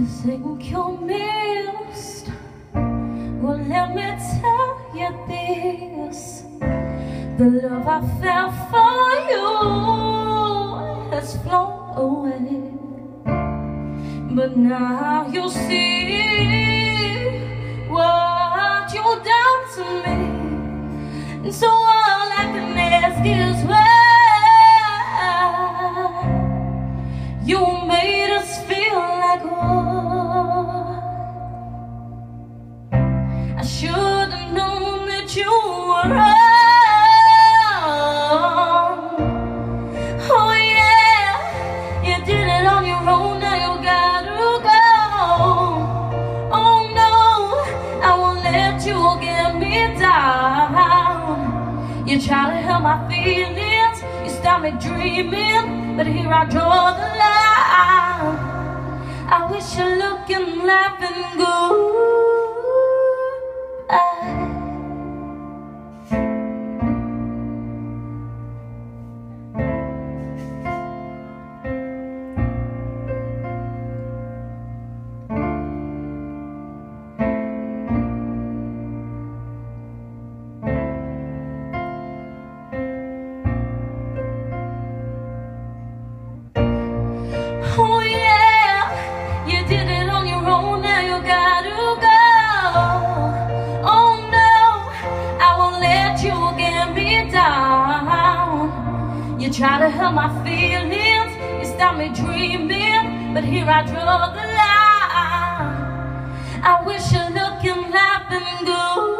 You think you missed? Well, let me tell you this: the love I felt for you has flown away. But now you see what you've done to me, and so all I can ask is why you made us feel like what? I should have known that you were wrong. Oh yeah, you did it on your own. Now you gotta go. Oh no, I won't let you get me down. You try to help my feelings, you stop me dreaming, but here I draw the line. I wish you looking, laughing good. Oh yeah, you did it on your own, now you gotta go. Oh no, I won't let you get me down. You try to help my feelings, you stop me dreaming, but here I draw the line. I wish you looking, laughing good.